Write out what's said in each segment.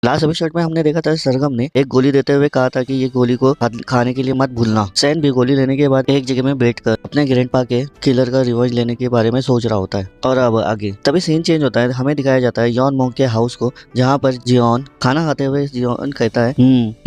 Last episode में हमने देखा था सरगम ने एक गोली देते हुए कहा था कि ये गोली को खाने के लिए मत भूलना। सैन भी गोली लेने के बाद एक जगह में बैठकर अपने ग्रैंडपा के किलर का रिवेंज लेने के बारे में सोच रहा होता है। और अब आगे तभी सीन चेंज होता है, हमें दिखाया जाता है यॉन मोंग के हाउस को, जहाँ पर जियोन खाना खाते हुए जियोन कहता है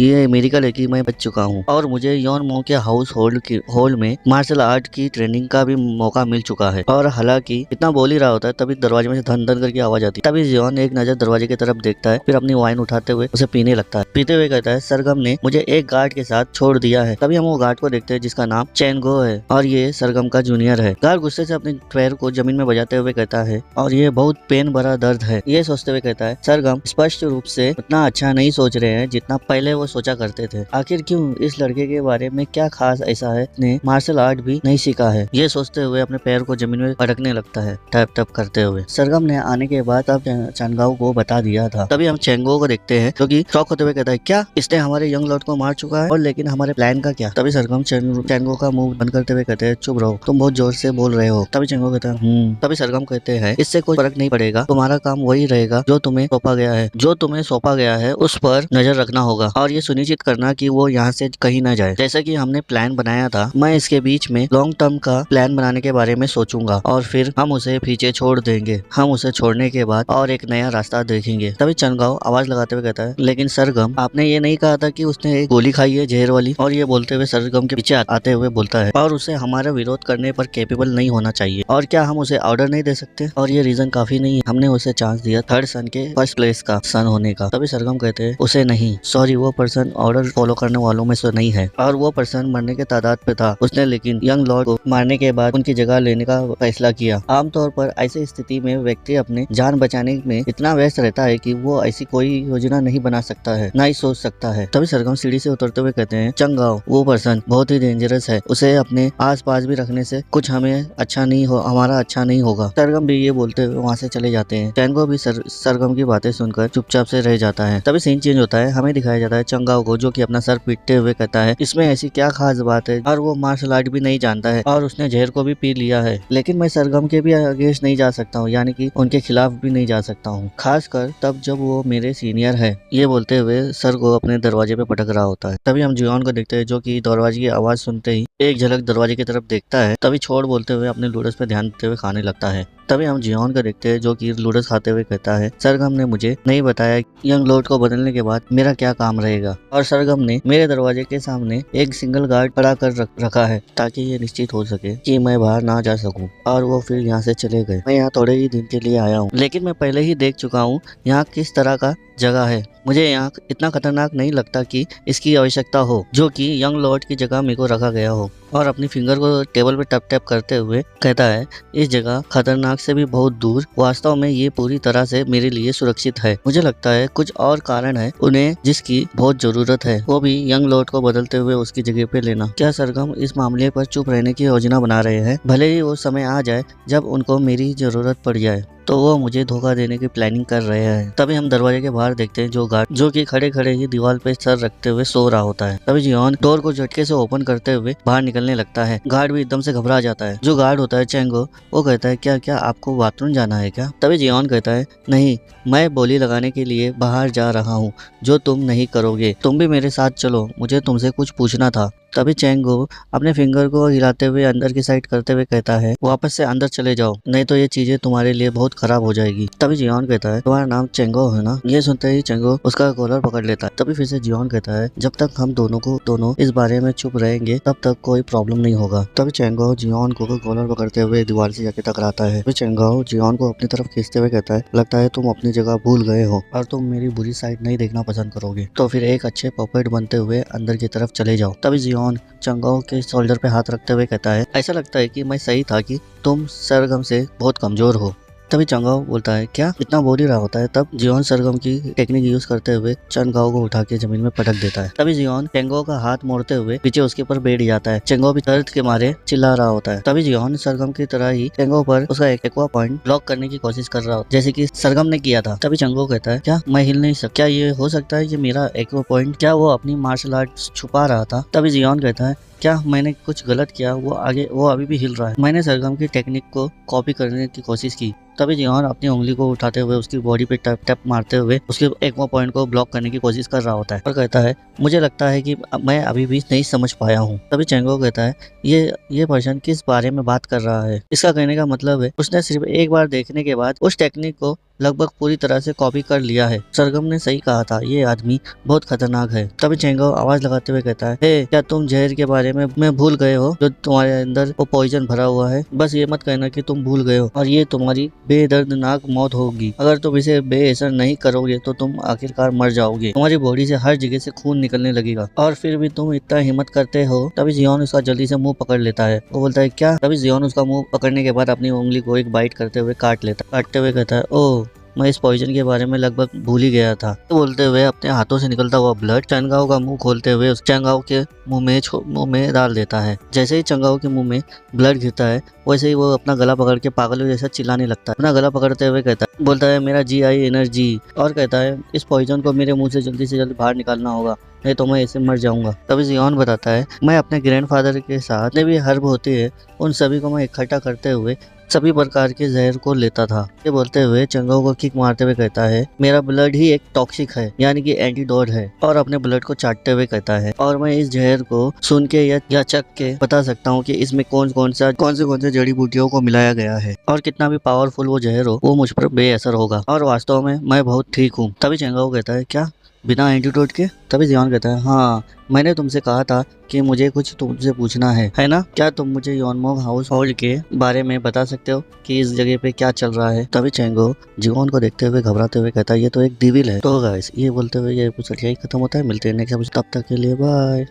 ये मेडिकल है कि मैं बच चुका हूँ और मुझे यॉन मोंग के हाउस होल्ड में मार्शल आर्ट की ट्रेनिंग का भी मौका मिल चुका है। और हालांकि इतना बोल ही रहा होता है तभी दरवाजे में से धन धन करके आवाज आती है। तभी जियोन एक नजर दरवाजे की तरफ देखता है, फिर अपनी वाइन उठाते हुए उसे पीने लगता है। पीते हुए कहता है सरगम ने मुझे एक गार्ड के साथ छोड़ दिया है। तभी हम वो गार्ड को देखते हैं जिसका नाम चैनगो है और ये सरगम का जूनियर है। गार्ड गुस्से से अपने पैर को जमीन में बजाते हुए कहता है और ये बहुत पेन भरा दर्द है। ये सोचते हुए कहता है सरगम स्पष्ट रूप से उतना अच्छा नहीं सोच रहे हैं जितना पहले वो सोचा करते थे। आखिर क्यों, इस लड़के के बारे में क्या खास ऐसा है, ने मार्शल आर्ट भी नहीं सीखा है। ये सोचते हुए अपने पैर को जमीन में पटकने लगता है टप टप करते हुए। सरगम ने आने के बाद अब चैनगाओ को बता दिया था। तभी हम चैनगो को देखते हैं जो कि शॉक होते हुए कहता है क्या इसने हमारे यंग लॉर्ड को मार चुका है, और लेकिन हमारे प्लान का क्या। तभी सरगम चैनगो का मुंह बंद करते हुए कहते हैं चुप रहो, तुम बहुत जोर से बोल रहे हो। तभी चैनगो कहता है तभी सरगम कहते हैं इससे कोई फर्क नहीं पड़ेगा, तुम्हारा काम वही रहेगा जो तुम्हें सौंपा गया है उस पर नजर रखना होगा और ये सुनिश्चित करना कि वो यहाँ से कहीं न जाए। जैसा कि हमने प्लान बनाया था, मैं इसके बीच में लॉन्ग टर्म का प्लान बनाने के बारे में सोचूंगा और फिर हम उसे पीछे छोड़ देंगे। हम उसे छोड़ने के बाद और एक नया रास्ता देखेंगे। तभी चनगाओ आवाज लगाते हुए कहता है लेकिन सरगम आपने ये नहीं कहा था कि उसने एक गोली खाई है जहर वाली। और ये बोलते हुए सरगम के पीछे आते हुए बोलता है और उसे हमारा विरोध करने पर कैपेबल नहीं होना चाहिए। और क्या हम उसे ऑर्डर नहीं दे सकते, और ये रीजन काफी नहीं है, हमने उसे चांस दिया थर्ड सन के फर्स्ट प्लेस का सन होने का। तभी सरगम कहते हैं उसे नहीं, सॉरी वो पर्सन ऑर्डर फॉलो करने वालों में से नहीं है और वो पर्सन मरने के तादाद पे था। उसने लेकिन यंग लॉर्ड को मारने के बाद उनकी जगह लेने का फैसला किया। आमतौर पर ऐसी स्थिति में व्यक्ति अपने जान बचाने में इतना व्यस्त रहता है कि वो ऐसी कोई योजना नहीं बना सकता है, ना ही सोच सकता है। तभी सरगम सीढ़ी से उतरते हुए कहते हैं चंगाओ वो पर्सन बहुत ही डेंजरस है, उसे अपने आस पास भी रखने से कुछ हमारा अच्छा नहीं होगा। सरगम भी ये बोलते हुए वहाँ से चले जाते हैं। चैनगो भी सरगम की बातें सुनकर चुपचाप से रह जाता है। तभी सीन चेंज होता है, हमें दिखाया जाता है चंगाओ को जो कि अपना सर पीटते हुए कहता है इसमें ऐसी क्या खास बात है, और वो मार्शल आर्ट भी नहीं जानता है और उसने जहर को भी पी लिया है, लेकिन मैं सरगम के भी अगेंस्ट नहीं जा सकता हूँ, यानी कि उनके खिलाफ भी नहीं जा सकता हूँ, खासकर तब जब वो मेरे सीनियर है। ये बोलते हुए सर को अपने दरवाजे पे पटक रहा होता है। तभी हम जियोन को देखते हैं जो कि दरवाजे की आवाज सुनते ही एक झलक दरवाजे की तरफ देखता है। तभी छोड़ बोलते हुए अपने लूडस पे ध्यान देते हुए खाने लगता है। तभी हम जियोन को देखते हैं जो कि लूडस खाते हुए कहता है सरगम ने मुझे नहीं बताया यंग लॉर्ड को बदलने के बाद मेरा क्या काम रहेगा, और सरगम ने मेरे दरवाजे के सामने एक सिंगल गार्ड खड़ा कर रखा है ताकि ये निश्चित हो सके कि मैं बाहर ना जा सकूं। और वो फिर यहाँ से चले गए। मैं यहाँ थोड़े ही दिन के लिए आया हूँ, लेकिन मैं पहले ही देख चुका हूँ यहाँ किस तरह का जगह है। मुझे यहाँ इतना खतरनाक नहीं लगता कि इसकी आवश्यकता हो, जो कि यंग लॉर्ड की जगह मेरे को रखा गया हो। और अपनी फिंगर को टेबल पे टैप टैप करते हुए कहता है इस जगह खतरनाक से भी बहुत दूर, वास्तव में ये पूरी तरह से मेरे लिए सुरक्षित है। मुझे लगता है कुछ और कारण है उन्हें जिसकी बहुत जरूरत है, वो भी यंग लॉर्ड को बदलते हुए उसकी जगह पे लेना। क्या सरगम इस मामले पर चुप रहने की योजना बना रहे हैं, भले ही वो समय आ जाए जब उनको मेरी जरूरत पड़ जाए तो वो मुझे धोखा देने की प्लानिंग कर रहे हैं। तभी हम दरवाजे के बाहर देखते हैं जो गार्ड जो कि खड़े खड़े ही दीवार पे सर रखते हुए सो रहा होता है। तभी जियोन डोर को झटके से ओपन करते हुए बाहर निकलने लगता है। गार्ड भी एकदम से घबरा जाता है। जो गार्ड होता है चैंगो, वो कहता है क्या आपको बाथरूम जाना है क्या। तभी जियोन कहता है नहीं, मैं बोली लगाने के लिए बाहर जा रहा हूँ, जो तुम नहीं करोगे। तुम भी मेरे साथ चलो, मुझे तुमसे कुछ पूछना था। तभी चैंगो अपने फिंगर को हिलाते हुए अंदर की साइड करते हुए कहता है वापस से अंदर चले जाओ, नहीं तो ये चीजें तुम्हारे लिए बहुत खराब हो जाएगी। तभी जियोन कहता है तुम्हारा नाम चैंगो है ना। ये सुनते ही चैंगो उसका कॉलर पकड़ लेता है। तभी फिर से जियोन कहता है जब तक हम दोनों इस बारे में चुप रहेंगे तब तक कोई प्रॉब्लम नहीं होगा। तभी चैंगो जियोन को कॉलर पकड़ते हुए दीवार से जाके टकराता है। तभी चैंगो जियोन को अपनी तरफ खींचते हुए कहता है लगता है तुम अपनी जगह भूल गए हो और तुम मेरी बुरी साइड नहीं देखना पसंद करोगे, तो फिर एक अच्छे पॉपेट बनते हुए अंदर की तरफ चले जाओ। तभी जियोन चंगाओ के शोल्डर पे हाथ रखते हुए कहता है ऐसा लगता है कि मैं सही था कि तुम सरगम से बहुत कमजोर हो। तभी चंगाओ बोलता है क्या, इतना बोल ही रहा होता है। तब जियोन सरगम की टेक्निक यूज करते हुए चंगाओ को उठा के जमीन में पटक देता है। तभी जियोन चंगाओ का हाथ मोड़ते हुए पीछे उसके ऊपर बैठ जाता है। चंगाओ भी दर्द के मारे चिल्ला रहा होता है। तभी जियोन सरगम की तरह ही चंगाओ पर उसका एक्वा पॉइंट ब्लॉक करने की कोशिश कर रहा होता है, जैसे कि सरगम ने किया था। तभी चंगाओ कहता है क्या मैं हिल नहीं सकता, क्या ये हो सकता है कि मेरा एक्वा पॉइंट, क्या वो अपनी मार्शल आर्ट छुपा रहा था। तभी जियोन कहता है क्या मैंने कुछ गलत किया? वो अभी भी हिल रहा है। मैंने सरगम की टेक्निक को कॉपी करने की कोशिश की। तभी जियोन अपनी उंगली को उठाते हुए उसकी बॉडी पे टैप टैप मारते हुए उसके एक्वा पॉइंट को ब्लॉक करने की कोशिश कर रहा होता है और कहता है मुझे लगता है कि मैं अभी भी नहीं समझ पाया हूँ। तभी चेंगो कहता है ये पर्सन किस बारे में बात कर रहा है? इसका कहने का मतलब है उसने सिर्फ एक बार देखने के बाद उस टेक्निक को लगभग पूरी तरह से कॉपी कर लिया है। सरगम ने सही कहा था, ये आदमी बहुत खतरनाक है। तभी चेंगो आवाज लगाते हुए कहता है, हे क्या तुम जहर के बारे में भूल गए हो जो तुम्हारे अंदर वो पॉइजन भरा हुआ है? बस ये मत कहना कि तुम भूल गए हो और ये तुम्हारी बेदर्दनाक मौत होगी। अगर तुम इसे बेअसर नहीं करोगे तो तुम आखिरकार मर जाओगे। तुम्हारी बॉडी से हर जगह से खून निकलने लगेगा और फिर भी तुम इतना हिम्मत करते हो। तभी जियोन उसका जल्दी से मुंह पकड़ लेता है। वो बोलता है क्या? तभी जियोन उसका मुंह पकड़ने के बाद अपनी उंगली को एक बाइट करते हुए काटते हुए कहता है, ओह मैं इस पॉइजन के बारे में लगभग भूल ही गया था। तो बोलते हुए अपने हाथों से निकलता हुआ ब्लड चंगाओ का मुंह खोलते हुए उस चंगाओ के मुंह में डाल देता है। जैसे ही चंगाओ के मुंह में ब्लड गिरता है वैसे ही वो अपना गला पकड़ के पागल जैसा चिल्लाने लगता है। अपना गला पकड़ते हुए बोलता है मेरा GI एनर्जी, और कहता है इस पॉइजन को मेरे मुंह से जल्दी बाहर निकालना होगा, नहीं तो मैं ऐसे मर जाऊंगा। तभी जियोन बताता है मैं अपने ग्रैंडफादर के साथ जितने भी हर्ब होते हैं उन सभी को मैं इकट्ठा करते हुए सभी प्रकार के जहर को लेता था। ये बोलते हुए चंगाओ को किक मारते हुए कहता है मेरा ब्लड ही एक टॉक्सिक है, यानी कि एंटीडोट है, और अपने ब्लड को चाटते हुए कहता है और मैं इस जहर को सुन के या चख के बता सकता हूँ कि इसमें कौन से जड़ी बूटियों को मिलाया गया है और कितना भी पावरफुल वो जहर हो वो मुझ पर बेअसर होगा और वास्तव में मैं बहुत ठीक हूँ। तभी चंगाओ कहता है क्या बिना एंटीडोट के? तभी जियोन कहता है हाँ मैंने तुमसे कहा था कि मुझे कुछ तुमसे पूछना है ना? क्या तुम मुझे योनमोग हाउस होल्ड के बारे में बता सकते हो कि इस जगह पे क्या चल रहा है? तभी चेंगो जियोन को देखते हुए घबराते हुए कहता है ये तो एक डिविल है। तो गाइस ये बोलते हुए ये एपिसोड यही खत्म होता है। मिलते हैं नेक्स्ट एपिसोड, तब तक के लिए बाय।